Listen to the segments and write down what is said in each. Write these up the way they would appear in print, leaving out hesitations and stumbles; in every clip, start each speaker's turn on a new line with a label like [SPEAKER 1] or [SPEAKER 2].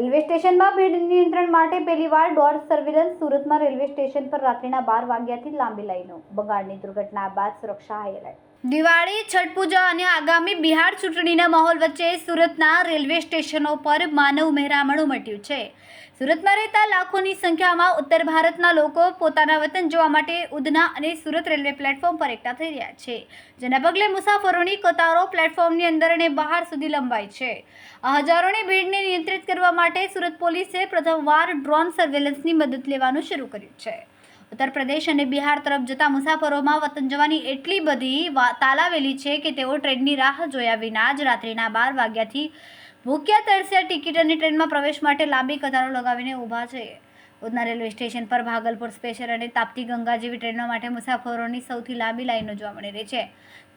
[SPEAKER 1] Railway સ્ટેશનમાં ભીડ નિયંત્રણ માટે પહેલીવાર ડોર સર્વેલન્સ સુરતમાં રેલવે સ્ટેશન પર રાત્રિના 12 વાગ્યાથી લાંબી લાઈનો બંગાળની દુર્ઘટના બાદ સુરક્ષા હાઈલાઇટ દિવાળી છઠ પૂજા અને આગામી બિહાર ચૂંટણીના માહોલ વચ્ચે સુરતના રેલવે સ્ટેશનો પર માનવ મહેરામણ ઉમટ્યું છે। સુરતમાં રહેતા લાખોની સંખ્યામાં ઉત્તર ભારતના લોકો પોતાના વતન જવા માટે ઉધના અને સુરત રેલવે પ્લેટફોર્મ પર એકઠા થઈ રહ્યા છે, જેના પગલે મુસાફરોની કતારો પ્લેટફોર્મની અંદર અને બહાર સુધી લંબાઈ છે। આ હજારોની ભીડને નિયંત્રિત કરવા માટે સુરત પોલીસે પ્રથમવાર ડ્રોન સર્વેલન્સની મદદ લેવાનું શરૂ કર્યું છે। ઉત્તર પ્રદેશ અને બિહાર તરફ જતા મુસાફરોમાં વતન જવાની એટલી બધી તાલાવેલી છે કે તેઓ ટ્રેનની રાહ જોયા વિના જ રાત્રિના 12 વાગ્યાથી ભૂખ્યા તરસ્યા ટિકિટ અને ટ્રેનમાં પ્રવેશ માટે લાંબી કતારો લગાવીને ઊભા છે। ઉધના રેલવે સ્ટેશન પર ભાગલપુર સ્પેશિયલ અને તાપ્તી ગંગા જેવી ટ્રેનો માટે મુસાફરોની સૌથી લાંબી લાઈનો જોવા મળી રહી છે।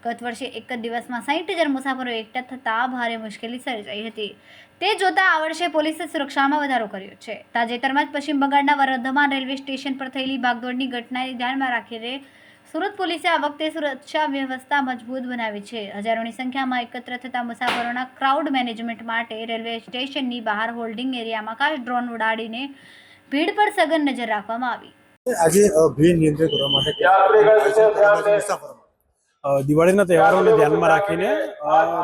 [SPEAKER 1] ગત વર્ષે એક જ દિવસમાં 60,000 મુસાફરો એકઠા થતાં ભારે મુશ્કેલી સર્જાઈ હતી। તે જોતા આ વર્ષે પોલીસે સુરક્ષામાં વધારો કર્યો છે। તાજેતરમાં જ પશ્ચિમ બંગાળના વર્ધમાન રેલવે સ્ટેશન પર થયેલી ભાગદોડની ઘટનાને ધ્યાનમાં રાખીને સુરત પોલીસે આ વખતે સુરક્ષા વ્યવસ્થા મજબૂત બનાવી છે। હજારોની સંખ્યામાં એકત્ર થતા મુસાફરોના ક્રાઉડ મેનેજમેન્ટ માટે રેલવે સ્ટેશનની બહાર હોલ્ડિંગ એરિયામાં ખાસ ડ્રોન ઉડાડીને ભીડ પર સઘન નજર રાખવામાં આવી।
[SPEAKER 2] આજે ભીડ નિયંત્રિત કરવા માટે દિવાળીના તહેવારોને ધ્યાનમાં રાખીને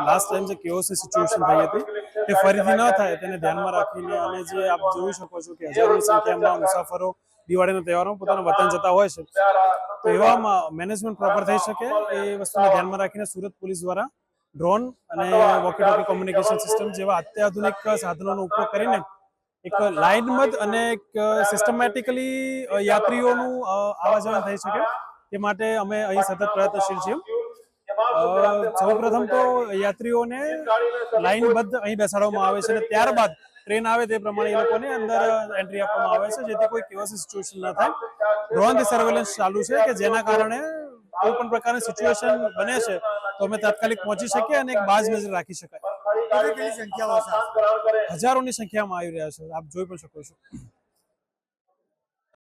[SPEAKER 2] લાસ્ટ ટાઈમ જે કેઓસની સિચ્યુએશન થઈ હતી તે ફરીથી ન થાય તેને ધ્યાનમાં રાખીને અને જે આપ જોઈ શકો છો કે હજારોની સંખ્યામાં મુસાફરો દિવાળીના તહેવારોમાં પોતાના વતન જતા હોય છે, તો એવામાં મેનેજમેન્ટ પ્રોપર થઈ શકે એ વસ્તુને ધ્યાનમાં રાખીને સુરત પોલીસ દ્વારા ડ્રોન અને વોકી ટોકી કોમ્યુનિકેશન સિસ્ટમ જેવા અત્યાધુનિક સાધનોનો ઉપયોગ કરીને એક લાઇનબદ્ધ અને એક સિસ્ટમેટિકલી યાત્રીઓનું આવવા જવા થઈ શકે તે માટે અમે અહીં સતત પ્રયત્નશીલ છીએ। સૌપ્રથમ તો યાત્રીઓને લાઇનબદ્ધ અહીં બેસાડવામાં આવે છે અને ત્યારબાદ ટ્રેન આવે તે પ્રમાણે એ લોકોને અંદર એન્ટ્રી આપવામાં આવે છે, જેથી કોઈ કેઓસી સિચ્યુએશન ન થાય। ડ્રોનથી સર્વેલન્સ ચાલુ છે કે જેના કારણે કોઈ પણ પ્રકારની સિચ્યુએશન બને છે તો અમે તાત્કાલિક પહોંચી શકીએ અને એક બાજ નજર રાખી શકાય। હજારોની સંખ્યામાં આવી રહ્યા છે, આપ જોઈ પણ શકો છો।